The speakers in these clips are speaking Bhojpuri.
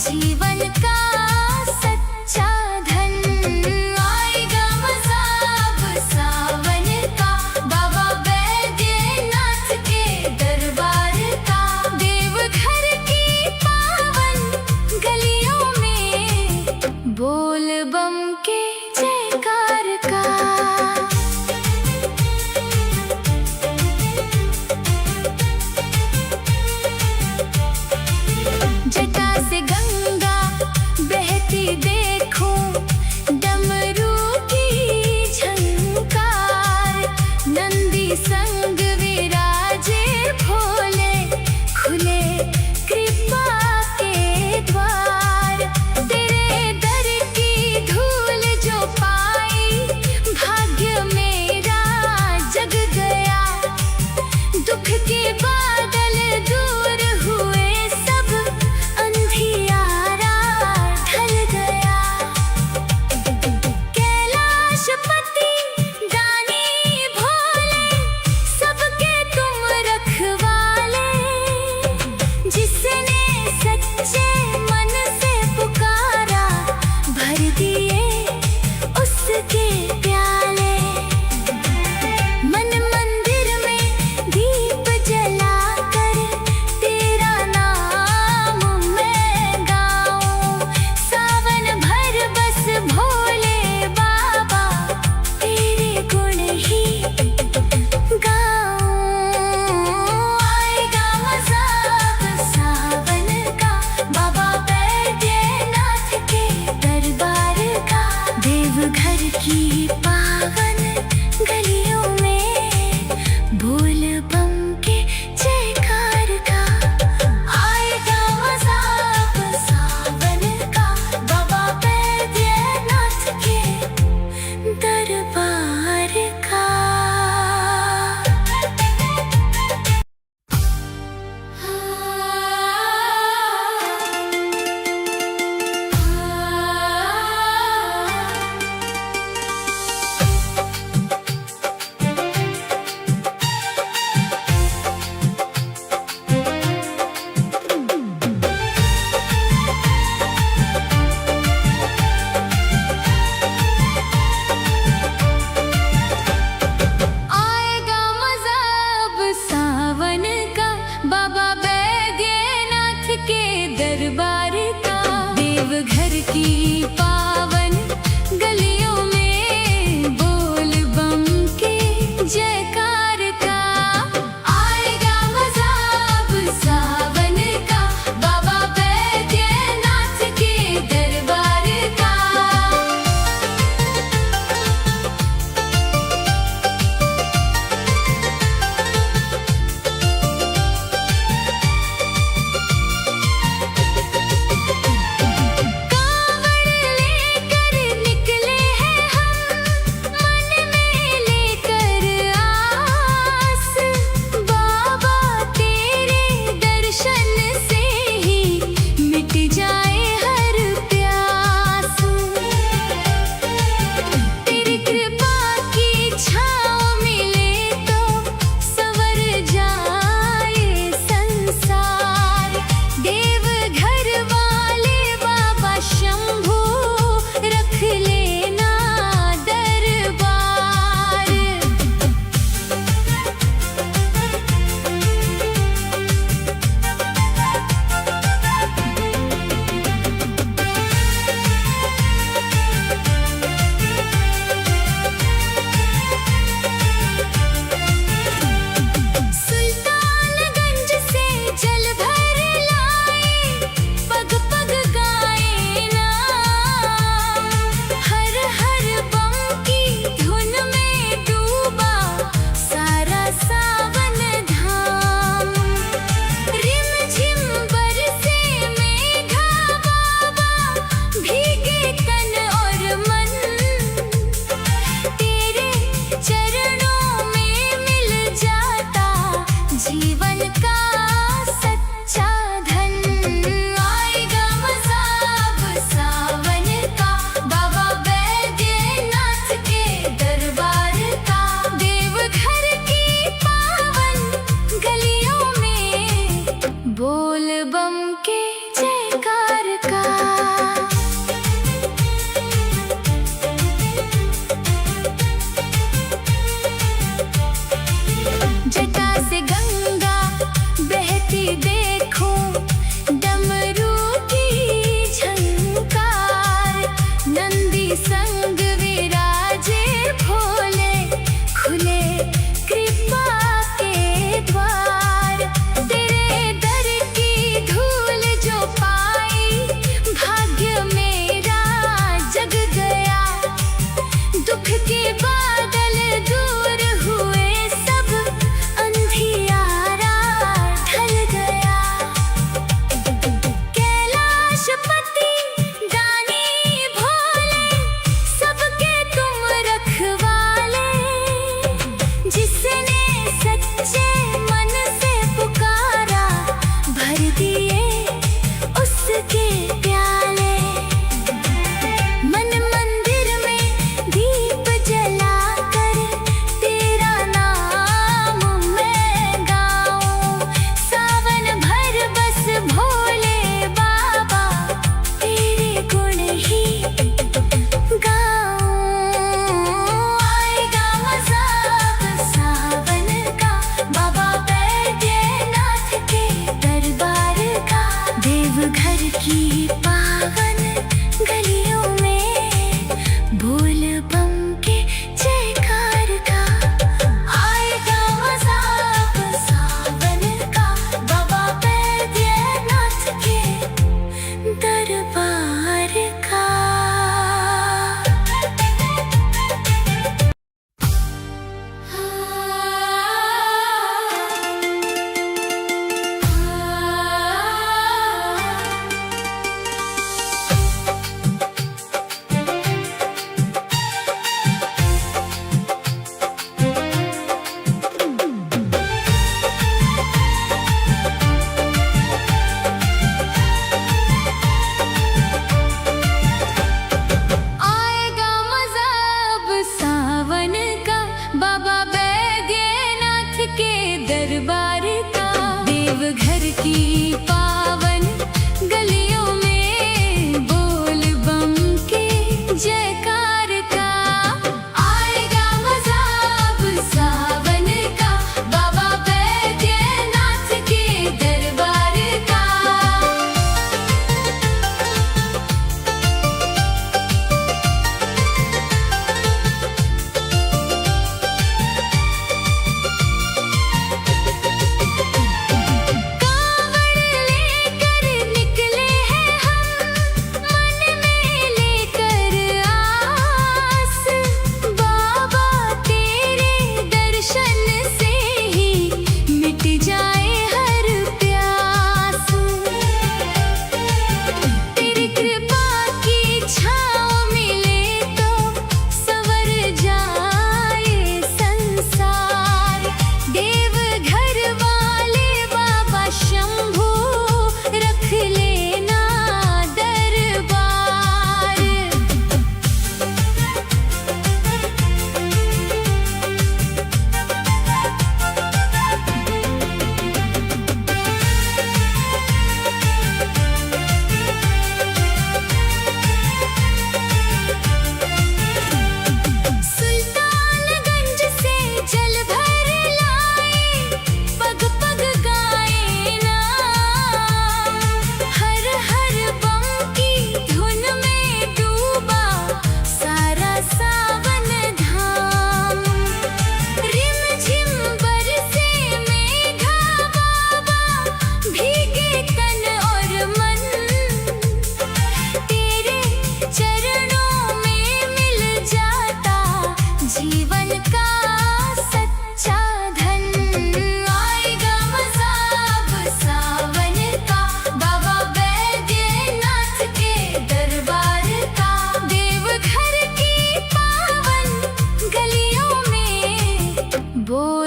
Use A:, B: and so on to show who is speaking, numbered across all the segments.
A: जीवन का सच्चा धन। आएगा मज़ा अब सावन का, बाबा बैद्यनाथ के दरबार का। देवघर की पावन गलियों में बोल बम के जयकार का। जटा से गंगा बहती देखूं, डमरू की झंकार। नंदी संग विराजे भोले, खुले कृपा के द्वार। तेरे दर की धूल जो पाई, भाग्य मेरा जग गया। दुख के बादल दूर हुए, सब अंधियारा ढल गया। कैलाशपति दानी भोले, सबके तुम रखवाले। जिसने सच्चे मन से पुकारा, भर दिए उसके प्याले। मन मंदिर में दीप जलाकर, तेरा नाम मैं गाऊं। सावन भर बस भोले बाबा, तेरे गुण ही गाऊं। आएगा मज़ा अब सावन का, बाबा बैद्यनाथ के दरबार का। देवघर की पावन गलियों में बोल बम के जयकार का। आएगा मज़ा अब सावन का, बाबा बैद्यनाथ के दरबार का। आएगा मज़ा अब सावन का, बाबा बैद्यनाथ के दरबार का। देवघर की पावन गलियों में बोल बम के जयकार का। आएगा मज़ा अब सावन का, बाबा बैद्यनाथ के दरबार का। कांवड़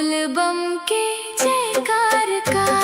A: बोल बम के